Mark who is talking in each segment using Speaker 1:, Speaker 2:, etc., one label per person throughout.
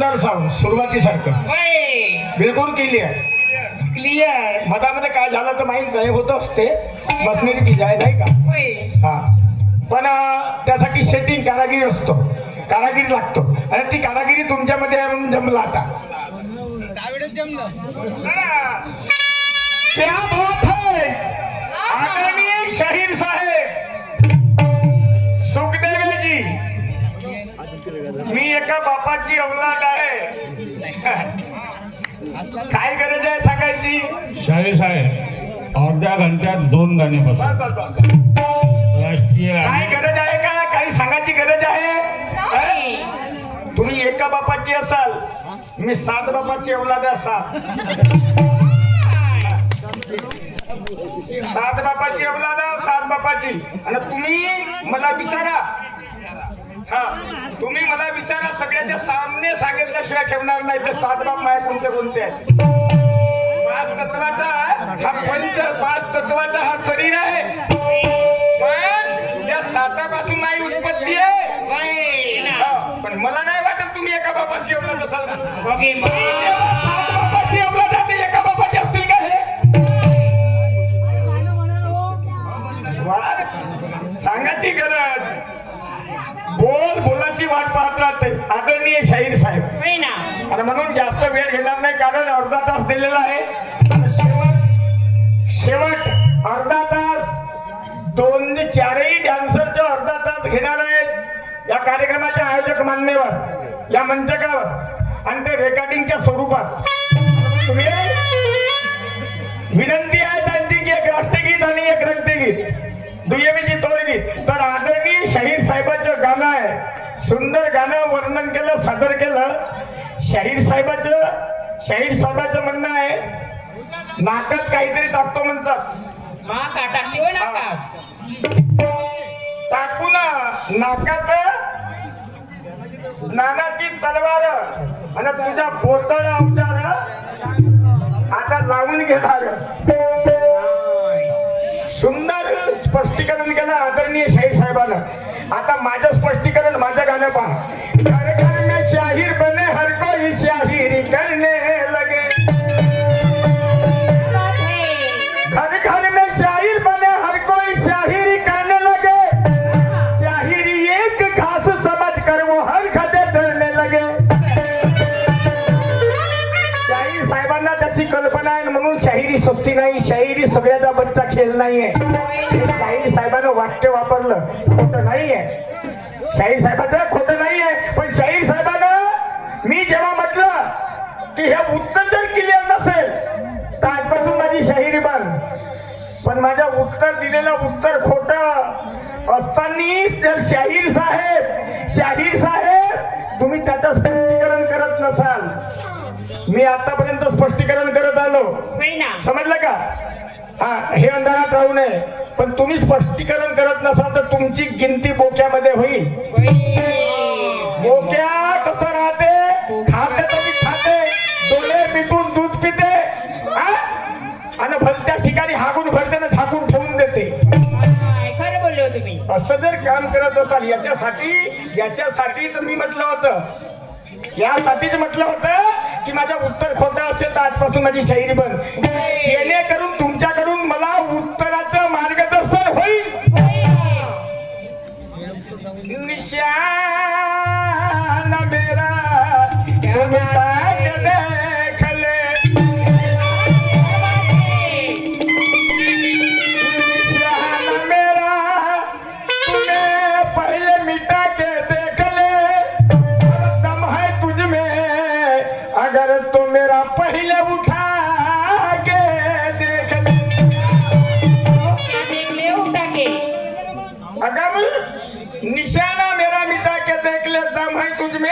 Speaker 1: सुंदर साऊंड सुरुवातीसारखं
Speaker 2: होय
Speaker 1: बिलकुल क्लिअर.
Speaker 2: क्लिअर
Speaker 1: मधामध्ये काय झालं तर माहीत नाही, होत असते, बसण्याची चीज आहे नाही का.
Speaker 2: होय
Speaker 1: हा पण त्यासाठी सेटिंग कारागिरी असतो, कारागिरी लागतो आणि ती कारागिरी तुमच्यामध्ये आहे म्हणून जमला आता.
Speaker 2: त्यावेळेस जमलं
Speaker 1: क्या बात है आदरणीय शाहीर साहेब सुखदेवजी, मी एका बापाची औलाद आहे. काय गरज आहे सांगायची?
Speaker 3: शाहीर साहेब अर्ध्या घंट्यात 2 गाणे
Speaker 1: बस,
Speaker 3: बसवा.
Speaker 1: बस, बस.
Speaker 3: राष्ट्रीय
Speaker 1: काय
Speaker 3: गाणे.
Speaker 1: गरज आहे का? काही सांगायची गरज आहे?
Speaker 2: नाही.
Speaker 1: तुम्ही एका बापाची असाल, मी 7 बापाची औलाद असाल. 7 बापाची औलाद, 7 बापाची. आणि तुम्ही मला विचारा, हा तुम्ही मला विचारा, सगळ्याच्या सामने सांगितल्याशिवाय ठेवणार नाही. ते 7 बाप माया कोणते कोणते आहेत. 5 तत्वाचा हा पाच तत्वाचा हा शरीर आहे, पण त्या 7पासून नाही उत्पत्ती आहे.
Speaker 2: होय ना.
Speaker 1: हा, पण मला नाही वाटत तुम्ही एका बापाची औलाद असाल म्हणून.
Speaker 2: ओके मग.
Speaker 1: जेव्हा 7 बापाची औलाद आहे, ते एका बापाची असतील का हे? वाद सांगायची गरज, बोलाची वाट पाहत राहते आदरणीय शाहीर साहेब.
Speaker 2: होय ना.
Speaker 1: आणि म्हणून जास्त वेळ घेणार नाही, कारण अर्धा तास दिलेला आहे. आणि शेवट अर्धा तास 4ही डान्सरचं अर्धा तास घेणार आहेत या कार्यक्रमाचे आयोजक मान्यवर या मंचकावर, आणि ते रेकॉर्डिंगच्या स्वरूपात. तुम्ही विनंती आहे त्यांची की एक राष्ट्रगीत आणि एक रक्तगीत, दुय्यमीची तोडगीत. तर आदरणीय शाहीर साहेबांचं गाणं आहे, सुंदर गाणं वर्णन केलं, सादर केलं. शाहीर साहेबाचं म्हणणं आहे, नाकात काहीतरी टाकतो म्हणतात.
Speaker 2: मा का टाकते होय ना का?
Speaker 1: टाकू ना नाकात नानाची तलवार आणि तुझ्या बोटळ अवजार आता लावून घेणार. सुंदर स्पष्टीकरण केलं आदरणीय शाहीर साहेबांना. आता माझं स्पष्टीकरण, माझं गाणं पहा. घर घर में शाहीर बने हर कोई शाहिरी करने लगे, घर घर में शाहीर बने हर कोई शाहिरी करने लगे, शाहिरी एक घास समझ कर वो हर खड्डे चढ़ने लगे. शाहीर साहेबांना त्याची कल्पना आहे म्हणून शाहिरी सस्ती नाही, शाहिरी सगळ्याचा बच्चा खेळ नाहीये. हे शाहीर साहेबांनं वाक्य वापरलं, खोटं नाहीये. शाहीर साहेबाचं खोटं नाहीये. पण शाहीर साहेबानं मी जेव्हा म्हटलं की हे उत्तर जर क्लिअर नसेल तर आजपासून माझी शाहिरी बंद. पण माझ्या उत्तर दिलेलं उत्तर खोटं असताना जर शाहीर साहेब तुम्ही त्याचं स्पष्टीकरण करत नसाल, मी आतापर्यंत स्पष्टीकरण करत आलो,
Speaker 2: होय ना.
Speaker 1: समजलं का? हा, हे अंधारात राहू नये. पण तुम्ही स्पष्टीकरण करत नसाल तर तुमची गिनती बोक्यामध्ये होईल. बोक्या कसं राहते? खाते तरी खाते, डोळे मिटून दूध पिते, आणि भलत्या ठिकाणी हागून भरते ना झाकून ठेवून देते.
Speaker 2: खरं बोलले हो तुम्ही.
Speaker 1: असं जर काम करत असाल, याच्यासाठी तर मी म्हटलं होतं, यासाठीच म्हटलं होतं की माझं उत्तर खोटं असेल तर आजपासून माझी शाहिरी बंद, जेणेकरून तुमच्याकडून मला उत्तराचं मार्गदर्शन होईल. निशान मेरा तुम ताक देख ले, निशान मेरा तुम्हें पहले मिटा के देख ले, दम है तुझ में अगर तो मेरा पहले उठा के देख ले.
Speaker 2: देखले उठा के.
Speaker 1: अगर निशाना मेरा मिटा के देख ले, दम है तुझ में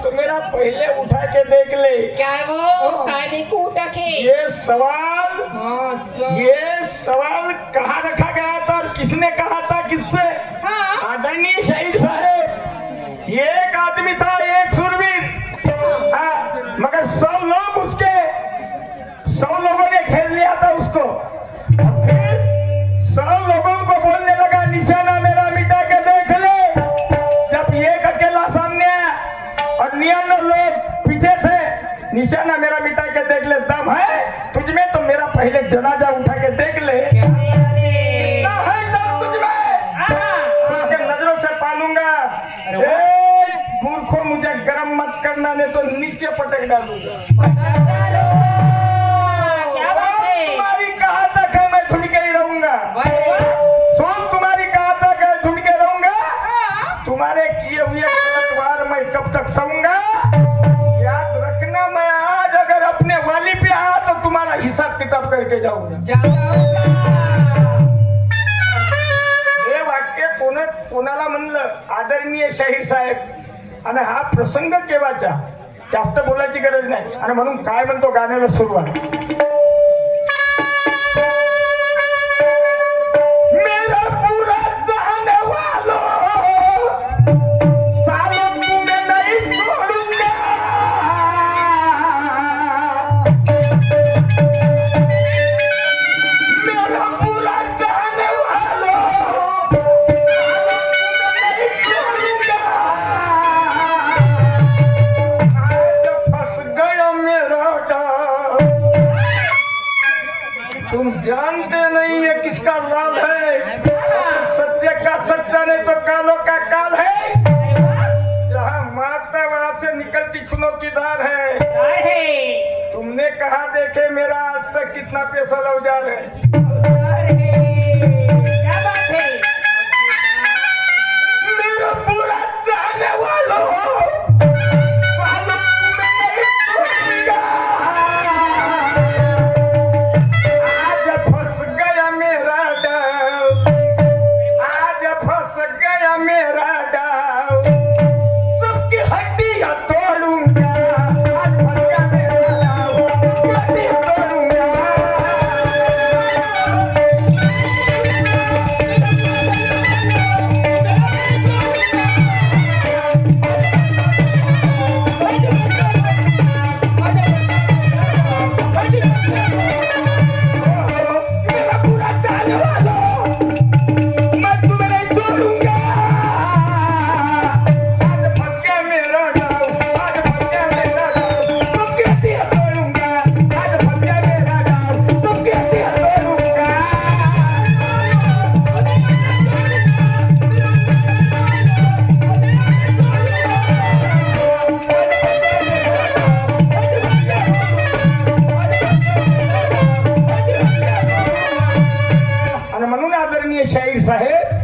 Speaker 1: तो मेरा पहले उठा के देख ले.
Speaker 2: काय वो काय देखू उठा के.
Speaker 1: ये सवाल
Speaker 2: हाँ,
Speaker 1: ये सवाल कहाँ रखा गया था और किसने कहा था, किससे?
Speaker 2: हाँ.
Speaker 1: आदरणीय शाहीर साहेब, एक आदमी था, एक सुरवीर, हाँ, मगर 100 लोगों ने घेर लिया था उसको. फिर 100 लोगों को बोलने लगा निशाना मेरा मिटा के देख ले. जब एक अकेला सामने आया और 99 लोग निशाना मेरा मिटा के देख ले, दम है तुझ में तो मेरा पहले जनाजा उठा के देख ले।
Speaker 2: क्या बात है?
Speaker 1: कितना है दम तुझ में,
Speaker 2: हाँ।
Speaker 1: उसके नजरों से पालूंगा। ए मूर्खों, मुझे गरम मत करना, नहीं तो नीचे पटक डालूंगा।
Speaker 2: क्या बात है?
Speaker 1: तुम्हारी कहाँ तक है, मैं ढूंढ के ही रहूंगा। सोच तुम्हारी कहाँ तक है, ढूंढ के रहूंगा। तुम्हारे किए हुए पलटवार मैं कब तक सहूंगा। याद रखना, मैं आज अगर अपने वाली पे आया तो तुम्हारा हिसाब किताब करके जाऊंगा। हे वाक्य कोणाला म्हणलं आदरणीय शाहीर साहेब, आणि हा प्रसंग केव्हाचा, जास्त बोलायची गरज नाही. आणि म्हणून काय म्हणतो गाण्याला सुरुवात, मेरा पूरा जाने वालों, सालों तुम्हें नहीं छोड़ूंगा. मेरा पूरा जाने वालों, सालों तुम्हें नहीं छोड़ूंगा. आज फंस गया मेरा डाल. तुम जानते नहीं है किसका लाल है, सच्चे का सच्चा नहीं तो कालों का काल है. जहाँ मारता वहां से निकलती खूनों की धार है. तुमने कहा देखे मेरा आज तक कितना पैसा लौजार है.
Speaker 2: क्या बात है?
Speaker 1: मेरा पूरा जाने वालों, सालों तुम्हें नहीं छोड़ूंगा. आज फंस गया मेरा डाव, आज फंस गया मेरा डाव, सबकी हड्डियां तोड़ूंगा. आज फंस गया मेरा डाव, सबकी हड्डियां तोड़ूंगा. मेरा पूरा जाने वालों, मैं तुम्हें नहीं छोड़ूंगा. आज फंस गया मेरा डाव, आज फंस गया मेरा डाव, सबकी हड्डियां तोड़ूंगा. आज फंस गया मेरा डाव, सबकी हड्डियां तोड़ूंगा. आणि म्हणून आदरणीय शाहीर साहेब,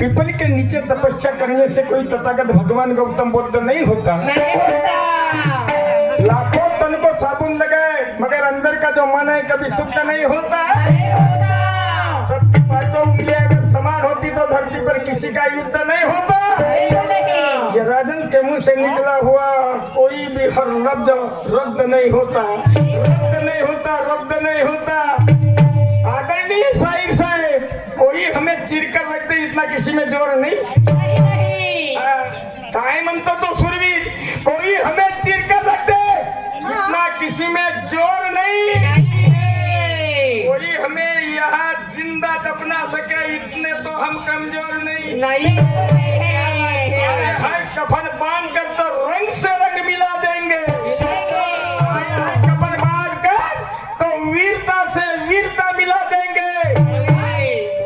Speaker 1: पीपल के नीचे तपस्या करने से कोई तथागत भगवान गौतम बुद्ध नहीं होता.
Speaker 2: नहीं होता.
Speaker 1: लाखों तन को साबुन लगाए मगर अंदर का जो मन है कभी शुद्ध नहीं होता.
Speaker 2: नहीं होता.
Speaker 1: सबकी पांचों उंगलियां अगर समान होती तो धरती पर किसी का युद्ध नहीं होता.
Speaker 2: नहीं.
Speaker 1: ये राजन के मुंह से निकला हुआ कोई भी हर लफ्ज रद्द नहीं होता, रद्द नहीं होता, रद्द नहीं होता. आदरणीय शाहीर साहेब, कोई हमें चीर कर रख दे इतना किसी में जोर नहीं.
Speaker 2: नहीं.
Speaker 1: काय म्हणतो तो सुरवीर, कोई हमें चीर कर रख दे इतना किसी में जोर नहीं. कोई हमें यहाँ जिंदा दफना सके इतने तो हम कमजोर नहीं.
Speaker 2: नहीं.
Speaker 1: अरे हाय कफन बांध कर तो रंग से रंग मिला देंगे. हाय हाय कफन बांध कर तो वीरता से वीरता मिला देंगे.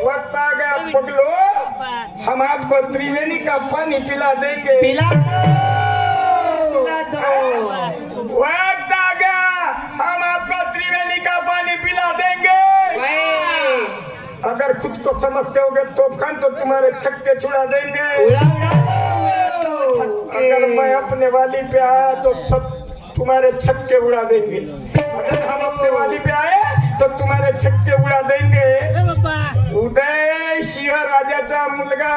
Speaker 1: वक्त आ गया पगलो, हम आपको त्रिवेणी का पानी पिला देंगे.
Speaker 2: पिला दो.
Speaker 1: वक्त आ गया, हम आपको त्रिवेणी का पानी पिला देंगे. अगर खुद को समझते होगे तोपखान तो तुम्हारे छक्के छुड़ा देंगे. अगर मैं अपने वाली पे आया तो सब तुम्हारे छक्के उड़ा देंगे. अगर हम अपने वाली पे आए तो तुम्हारे छक्के उड़ा देंगे. उदय सिंह राजाचा मुलगा,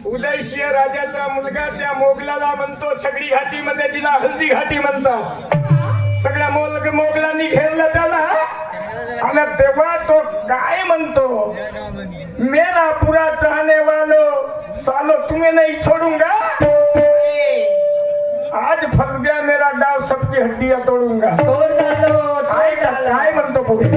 Speaker 1: उदय सिंह राजाचा मुलगा त्या मोगलाला म्हणतो छगडी घाटीमध्ये, जिला हल्दी घाटी म्हणतात. सगळ्या मोगलांनी घेरलं त्याला. आणि तेव्हा तो काय म्हणतो, मेरा पूरा चाहने वालो, सालो तुम्हें नहीं छोड़ूंगा. आज फंस गया मेरा डाव, सबकी हड्डियां तोडूंगा. काय म्हणतो पुढे.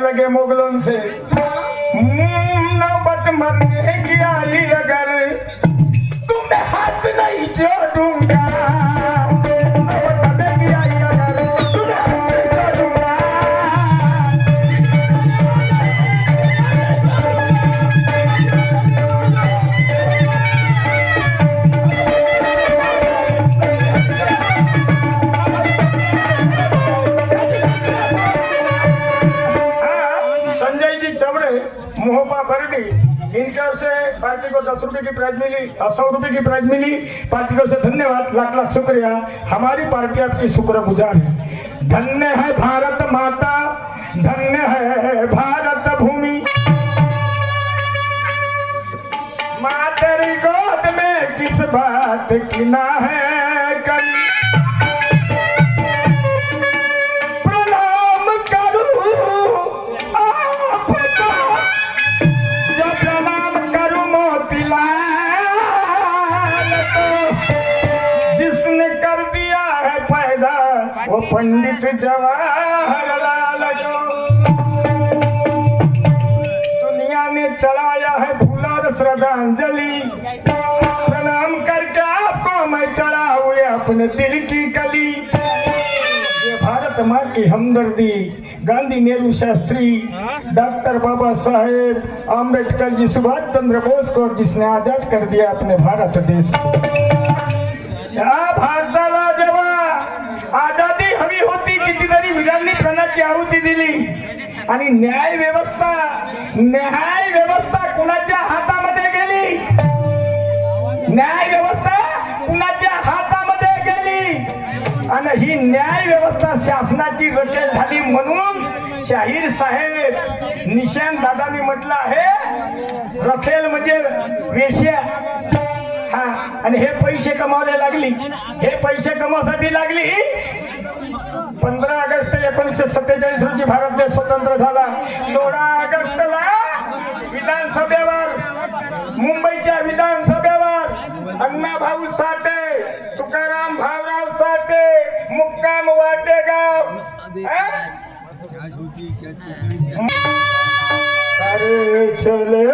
Speaker 1: लगे मुगलों से नौबत मरने की आई अगर तुम्हें हाथ नहीं जोड़ूंगा नौबत मरने की आई अगर तुम्हें हाथ नहीं जोड़ूंगा संजय जी चौड़े मोहपा बरडी इनकी ओर से पार्टी को 10 रुपए की प्राइज मिली 100 रुपए की प्राइज मिली पार्टी की ओर से धन्यवाद लाख लाख शुक्रिया हमारी पार्टी आपकी शुक्रगुजार है धन्य है भारत माता धन्य है भारत भूमि माँ तेरी गोद में किस बात की ना है कमी प्रणाम करूं आपको जो प्रणाम करूं मोतीलाल को जिसने कर दिया है पैदा वो पंडित जवाहरलाल को दुनिया ने चढ़ाया है फूल और श्रद्धांजलि प्रणाम करके आपको मैं चढ़ाऊं अपने दिल की कली ये भारत माँ की हमदर्दी गांधी नेहरू शास्त्री डॉक्टर बाबा साहेब आम्बेडकर जी सुभाष चंद्र बोस को जिसने आजाद कर दिया अपने भारत देश को या भारताला जेव्हा आजादी हवी होती कितीतरी वीरांनी प्राणाची आहुती दिली आणि न्याय व्यवस्था कुणाच्या हातामध्ये गेली न्याय व्यवस्था कुणाच्या हातामध्ये गेली आणि ही न्याय व्यवस्था शासनाची रचेल झाली म्हणून शाहीर साहेब निशान दादानी म्हटलं आहे रखेल म्हणजे वेश्या हा आणि हे पैसे कमावले लागली हे पैसे कमावसाठी लागली 15 ऑगस्ट 1947 रोजी भारत देश स्वतंत्र झाला 16 ऑगस्टला विधानसभेवर मुंबईच्या विधानसभेवर अण्णाभाऊ साठे तुकाराम भाऊराव साठे मुक्काम वाटेगाव अरे चले